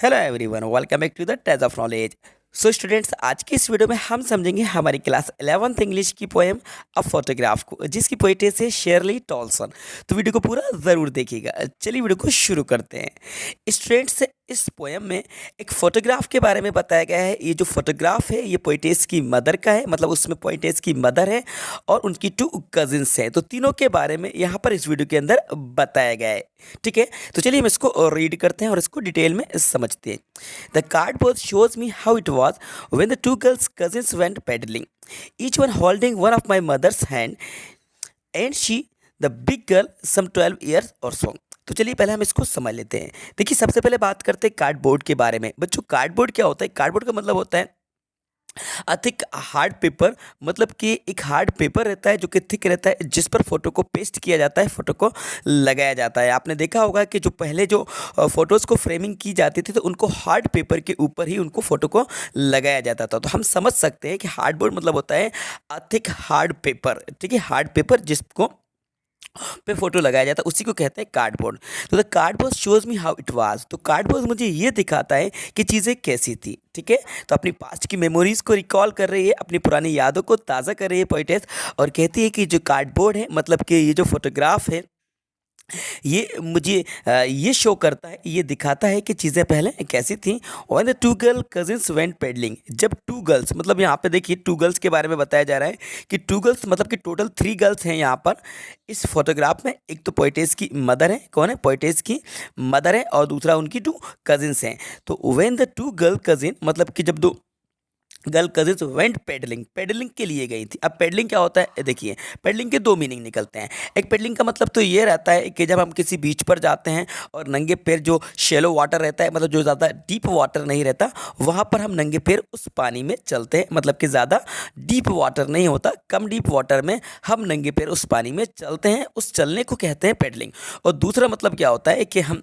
Hello everyone, welcome back to the Tej of knowledge. So students, आज की इस video में हम समझेंगे हमारी क्लास 11th इंग्लिश की पोएम अ फोटोग्राफ को, जिसकी पोइटेस है शेरली टॉल्सन। तो वीडियो को पूरा ज़रूर देखिएगा। चलिए वीडियो को शुरू करते हैं। स्टूडेंट्स, इस पोएम में एक फोटोग्राफ के बारे में बताया गया है। ये जो फोटोग्राफ है ये पोइटेस की मदर का है, मतलब उसमें पोइटेस की मदर है और उनकी 2 कजिन्स हैं। तो तीनों के बारे में यहाँ पर इस वीडियो के अंदर बताया गया है। ठीक है, तो चलिए हम इसको रीड करते हैं और इसको डिटेल में समझते हैं। The cardboard shows me how it was when the two girls' cousins went pedaling, each one holding one of my mother's hand, and she, the big girl, some 12 years or so. तो चलिए पहले हम इसको समझ लेते हैं। देखिए, सबसे पहले बात करते हैं कार्डबोर्ड के बारे में। बच्चों, कार्डबोर्ड क्या होता है? कार्डबोर्ड का मतलब होता है थिक हार्ड पेपर। मतलब कि एक हार्ड पेपर रहता है जो कि थिक रहता है, जिस पर फोटो को पेस्ट किया जाता है, फोटो को लगाया जाता है। आपने देखा होगा कि जो पहले जो फोटोज़ को फ्रेमिंग की जाती थी तो उनको हार्ड पेपर के ऊपर ही उनको फोटो को लगाया जाता था। तो हम समझ सकते हैं कि हार्डबोर्ड मतलब होता है थिक हार्ड पेपर। ठीक है, हार्ड पेपर जिसको पे फोटो लगाया जाता है उसी को कहते हैं कार्डबोर्ड। तो the cardboard shows me how it was. तो कार्डबोर्ड मुझे ये दिखाता है कि चीज़ें कैसी थी। ठीक है, तो अपनी पास्ट की मेमोरीज को रिकॉल कर रही है, अपनी पुरानी यादों को ताज़ा कर रही है पोइटेस, और कहती है कि जो कार्डबोर्ड है, मतलब कि ये जो फोटोग्राफ है, ये मुझे ये शो करता है, ये दिखाता है कि चीज़ें पहले कैसी थी। और the 2 girl cousins went pedalling. जब 2 गर्ल्स, मतलब यहाँ पे देखिए 2 गर्ल्स के बारे में बताया जा रहा है कि 2 गर्ल्स मतलब कि टोटल 3 गर्ल्स हैं यहाँ पर इस फोटोग्राफ में। एक तो पोइटेस की मदर है। कौन है? पोइटेस की मदर है। और दूसरा उनकी 2 कजिन्स हैं। तो वेन द 2 गर्ल कजिन, मतलब कि जब 2 girl cousins went pedalling, pedalling के लिए गई थी। अब पेडलिंग क्या होता है? देखिए, पेडलिंग के 2 मीनिंग निकलते हैं। एक पेडलिंग का मतलब तो ये रहता है कि जब हम किसी बीच पर जाते हैं और नंगे पैर, जो शैलो वाटर रहता है, मतलब जो ज़्यादा डीप वाटर नहीं रहता, वहाँ पर हम नंगे पैर उस पानी में चलते हैं। मतलब कि ज़्यादा डीप वाटर नहीं होता, कम डीप वाटर में हम नंगे पैर उस पानी में चलते हैं। उस चलने को कहते हैं पेडलिंग। और दूसरा मतलब क्या होता है कि हम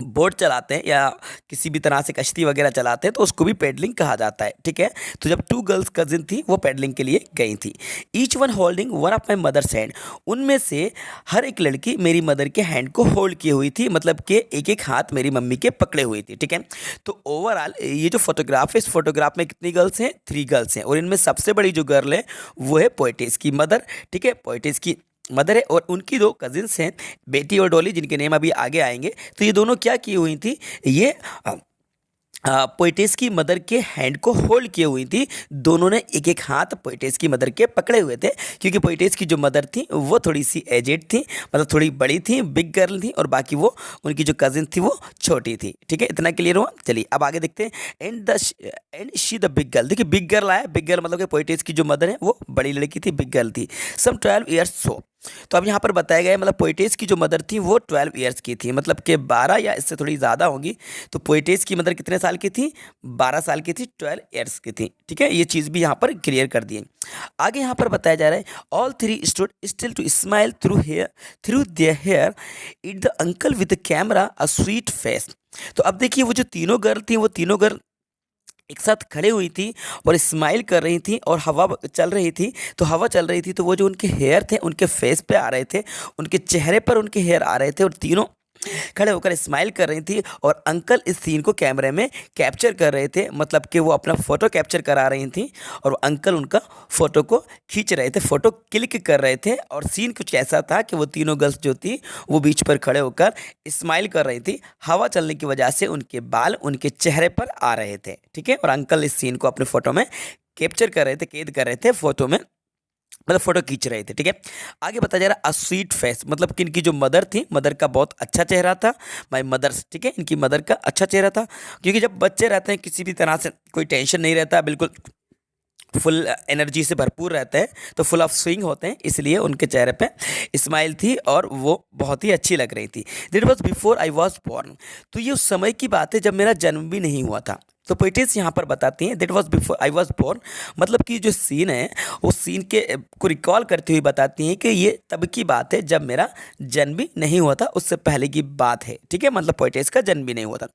बोट चलाते हैं या किसी भी तरह से कश्ती वगैरह चलाते हैं तो उसको भी पेडलिंग कहा जाता है। ठीक है, तो जब 2 गर्ल्स कजिन थी वो पेडलिंग के लिए गई थी। Each one holding one of my mother's hand. उनमें से हर एक लड़की मेरी मदर के हैंड को होल्ड की हुई थी, मतलब कि एक एक हाथ मेरी मम्मी के पकड़े हुई थी। ठीक है, तो ओवरऑल ये जो फोटोग्राफ है, इस फोटोग्राफ में कितनी गर्ल्स हैं? 3 गर्ल्स हैं। और इनमें सबसे बड़ी जो गर्ल है वो है पोइटेस की मदर। ठीक है, पोइटेस की मदर है और उनकी 2 कजिन्स हैं, बेटी और डॉली, जिनके नेम अभी आगे आएंगे। तो ये दोनों क्या की हुई थी? ये पोइटेस की मदर के हैंड को होल्ड किए हुई थी। दोनों ने एक एक हाथ पोइटेस की मदर के पकड़े हुए थे, क्योंकि पोइटेस की जो मदर थी वो थोड़ी सी एजेड थी, मतलब थोड़ी बड़ी थी, बिग गर्ल थी, और बाकी वो उनकी जो कजिन थी वो छोटी थी। ठीक है, इतना क्लियर हुआ? चलिए अब आगे देखते हैं। And she the big girl. देखिए, बिग गर्ल आया। बिग गर्ल मतलब कि पोइटेस की जो मदर है वो बड़ी लड़की थी, बिग गर्ल थी। सम 12 ईयर्स सो। तो अब यहाँ पर बताया गया है, मतलब पोइटेस की जो मदर थी वो 12 ईयर्स की थी, मतलब कि 12 या इससे थोड़ी ज़्यादा होंगी। तो पोइटेस की मदर कितने साल की थी? 12 साल की थी, 12 ईयर्स की थी। ठीक है, ये चीज़ भी यहाँ पर क्लियर कर दिए। आगे यहाँ पर बताया जा रहा है, all 3 stood still to smile through their hair it the uncle with the camera a sweet face. तो अब देखिए, वो जो तीनों गर्ल थी वो तीनों गर्ल एक साथ खड़े हुई थी और स्माइल कर रही थी, और हवा चल रही थी। तो हवा चल रही थी तो वो जो उनके हेयर थे उनके फेस पे आ रहे थे, उनके चेहरे पर उनके हेयर आ रहे थे, और तीनों खड़े होकर स्माइल कर रही थी। और अंकल इस सीन को कैमरे में कैप्चर कर रहे थे, मतलब कि वो अपना फ़ोटो कैप्चर करा रही थी, और वो अंकल उनका फ़ोटो को खींच रहे थे, फ़ोटो क्लिक कर रहे थे। और सीन कुछ ऐसा था कि वो तीनों गर्ल्स जो थी वो बीच पर खड़े होकर स्माइल कर रही थी। हवा चलने की वजह से उनके बाल उनके चेहरे पर आ रहे थे। ठीक है, और अंकल इस सीन को अपने फ़ोटो में कैप्चर कर रहे थे, कैद कर रहे थे फ़ोटो में, मतलब फोटो खींच रहे थे। ठीक है, आगे बताया जा रहा है, अ स्वीट फेस, मतलब कि इनकी जो मदर थी, मदर का बहुत अच्छा चेहरा था। माय मदर्स, ठीक है, इनकी मदर का अच्छा चेहरा था, क्योंकि जब बच्चे रहते हैं किसी भी तरह से कोई टेंशन नहीं रहता, बिल्कुल फुल एनर्जी से भरपूर रहते हैं, तो फुल ऑफ स्विंग होते हैं, इसलिए उनके चेहरे पे स्माइल थी और वो बहुत ही अच्छी लग रही थी। That was before I was born. तो ये उस समय की बात है जब मेरा जन्म भी नहीं हुआ था। तो पोइटेस यहाँ पर बताती हैं, that was before I was born, मतलब कि जो सीन है उस सीन के को रिकॉल करते हुए बताती हैं कि ये तब की बात है जब मेरा जन्म भी नहीं हुआ था, उससे पहले की बात है। ठीक है, मतलब पोइटेस का जन्म भी नहीं हुआ था।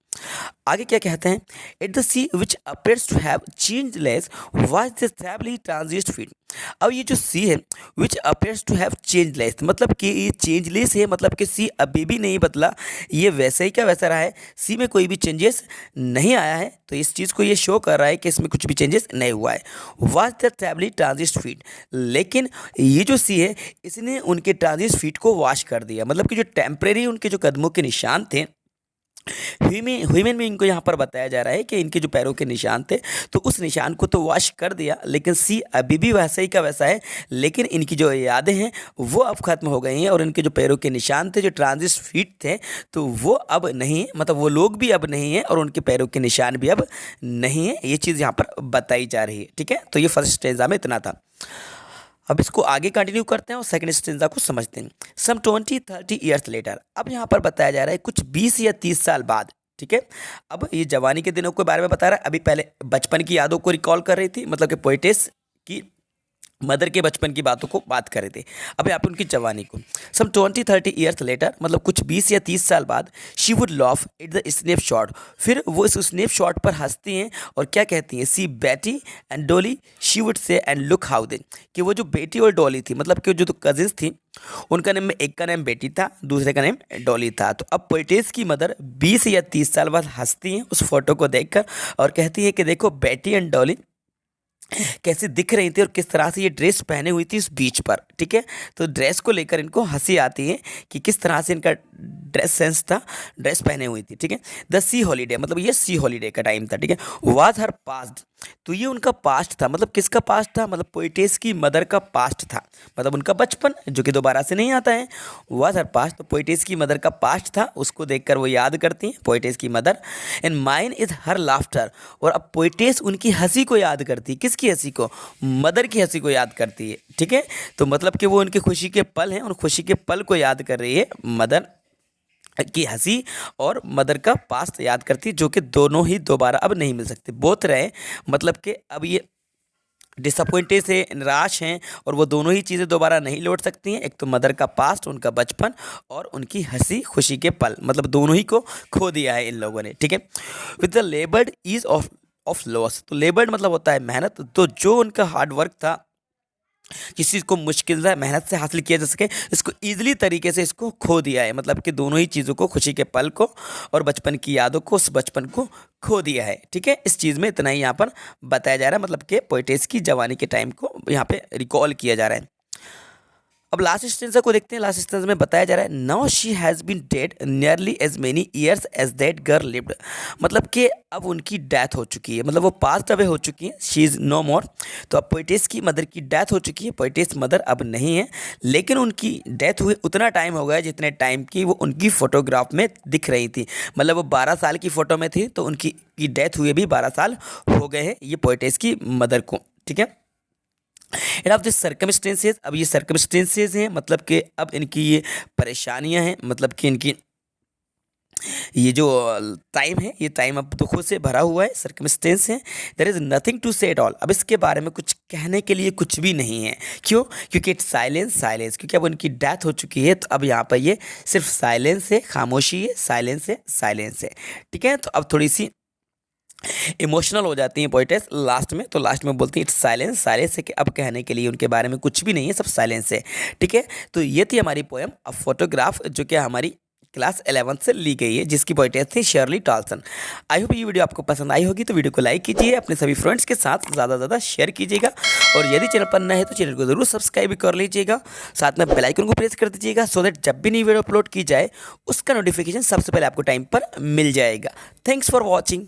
आगे क्या कहते हैं, at the sea which appears to have changeless was the stably transient feed. अब ये जो सी है which appears to have changeless, मतलब कि ये चेंजलेस है, मतलब कि सी अभी भी नहीं बदला, ये वैसा ही का वैसा रहा है, सी में कोई भी चेंजेस नहीं आया है। तो इस चीज़ को ये शो कर रहा है कि इसमें कुछ भी चेंजेस नहीं हुआ है। वॉच द टैबलेट ट्रांजिस्ट फीट, लेकिन ये जो सी है इसने उनके ट्रांजिस्ट फीट को वॉश कर दिया, मतलब कि जो टेम्परेरी उनके जो कदमों के निशान थे, ह्यूमन में इनको यहाँ पर बताया जा रहा है कि इनके जो पैरों के निशान थे तो उस निशान को तो वॉश कर दिया, लेकिन सी अभी भी वैसा ही का वैसा है, लेकिन इनकी जो यादें हैं वो अब खत्म हो गई हैं और इनके जो पैरों के निशान थे, जो ट्रांजिट फीट थे, तो वो अब नहीं है, मतलब वो लोग भी अब नहीं है और उनके पैरों के निशान भी अब नहीं है। ये चीज़ यहाँ पर बताई जा रही है। ठीक है, तो ये फर्स्ट स्टेंजा में इतना था। अब इसको आगे कंटिन्यू करते हैं और सेकंड स्टेंजा को समझते हैं। सम 20-30 ईयर्स लेटर, अब यहाँ पर बताया जा रहा है कुछ 20 या 30 साल बाद। ठीक है, अब ये जवानी के दिनों के बारे में बता रहा है, अभी पहले बचपन की यादों को रिकॉल कर रही थी, मतलब कि पोइटेस की मदर के बचपन की बातों को बात कर रहे थे। अब यहाँ पे उनकी जवानी को सम 20-30 ईयर्स लेटर, मतलब कुछ 20 या 30 साल बाद, she would loaf at the snap shot, फिर वो इस स्नैप शॉट पर हंसती हैं और क्या कहती हैं, सी बेटी and Dolly, she would say and look how they, कि वो जो बेटी और डॉली थी, मतलब कि जो तो कजिन्स थी, उनका नाम में एक का नाम बेटी था, दूसरे का नाम डॉली था। तो अब पोइटेस की मदर 20 या 30 साल बाद हंसती हैं उस फोटो को देखकर और कहती है कि देखो बेटी एंड डॉली कैसे दिख रही थी और किस तरह से ये ड्रेस पहने हुई थी इस बीच पर। ठीक है, तो ड्रेस को लेकर इनको हंसी आती है कि किस तरह से इनका ड्रेस सेंस था, ड्रेस पहने हुई थी। ठीक है, द सी हॉलीडे, मतलब ये सी हॉलीडे का टाइम था। ठीक है, वाज हर पास्ट, तो ये उनका पास्ट था, मतलब किसका पास्ट था, मतलब पोइटेस की मदर का पास्ट था, मतलब उनका बचपन जो कि दोबारा से नहीं आता है। वाज हर पास्ट, तो पोइटेस की मदर का पास्ट था, उसको देखकर वो याद करती हैं पोइटेस की mother. And mine is her laughter, और अब पोइटेस उनकी हंसी को याद करती है, किसकी हंसी को, मदर की हंसी को याद करती है। ठीक है, तो मतलब कि वो उनकी खुशी के पल हैं, उन खुशी के पल को याद कर रही है मदर की हंसी, और मदर का पास्ट याद करती है, जो कि दोनों ही दोबारा अब नहीं मिल सकते, बोथ रहे, मतलब कि अब ये डिसअपॉइंटेड से निराश हैं और वो दोनों ही चीज़ें दोबारा नहीं लौट सकती हैं, एक तो मदर का पास्ट, उनका बचपन, और उनकी हंसी खुशी के पल, मतलब दोनों ही को खो दिया है इन लोगों ने। ठीक है, with the laboured ease of loss, तो लेबर्ड मतलब होता है मेहनत, तो जो उनका हार्ड वर्क था, किसी चीज़ को मुश्किल से मेहनत से हासिल किया जा सके, इसको ईजिली तरीके से इसको खो दिया है, मतलब कि दोनों ही चीज़ों को, खुशी के पल को और बचपन की यादों को, उस बचपन को खो दिया है। ठीक है, इस चीज़ में इतना ही यहाँ पर बताया जा रहा है, मतलब कि पोइटेस की जवानी के टाइम को यहाँ पे रिकॉल किया जा रहा है। अब लास्ट स्टेंजा को देखते हैं। लास्ट स्टेंजा में बताया जा रहा है, now she has been dead nearly as many years as that girl lived, मतलब कि अब उनकी डेथ हो चुकी है, मतलब वो पास्ट अवे हो चुकी है, शी इज़ नो मोर। तो अब पोइटेस की मदर की डेथ हो चुकी है, पोइटेस मदर अब नहीं है, लेकिन उनकी डेथ हुए उतना टाइम हो गया जितने टाइम की वो उनकी फ़ोटोग्राफ में दिख रही थी, मतलब वो 12 साल की फ़ोटो में थी, तो उनकी डेथ हुए भी 12 साल हो गए हैं ये पोइटेस की मदर को। ठीक है, एंड ऑफ दिस सर्कमस्टेंसेज, अब ये सर्कमस्टेंसेज हैं, मतलब कि अब इनकी ये परेशानियां हैं, मतलब कि इनकी ये जो टाइम है, ये टाइम अब दुखों से भरा हुआ है, सर्कमस्टेंस है। देयर इज़ नथिंग टू से एट ऑल, अब इसके बारे में कुछ कहने के लिए कुछ भी नहीं है। क्यों? क्योंकि इट्स साइलेंस, साइलेंस, क्योंकि अब उनकी डेथ हो चुकी है, तो अब यहाँ पर ये सिर्फ साइलेंस है, खामोशी है, साइलेंस है, साइलेंस है। ठीक है, तो अब थोड़ी सी इमोशनल हो जाती हैं पोइटेस लास्ट में, तो लास्ट में बोलती हैं इट्स साइलेंस, साइलेंस है, कि अब कहने के लिए उनके बारे में कुछ भी नहीं है, सब साइलेंस है। ठीक है, तो ये थी हमारी पोएम अ फोटोग्राफ, जो कि हमारी क्लास 11 से ली गई है, जिसकी पोइटेस थी शर्ली टॉल्सन। आई होप ये वीडियो आपको पसंद आई होगी, तो वीडियो को लाइक कीजिए, अपने सभी फ्रेंड्स के साथ ज़्यादा से ज़्यादा शेयर कीजिएगा, और यदि चैनल पर नए है तो चैनल को जरूर सब्सक्राइब कर लीजिएगा, साथ में बेल आइकन को प्रेस कर दीजिएगा, सो दैट जब भी नई वीडियो अपलोड की जाए उसका नोटिफिकेशन सबसे पहले आपको टाइम पर मिल जाएगा। Thanks for watching.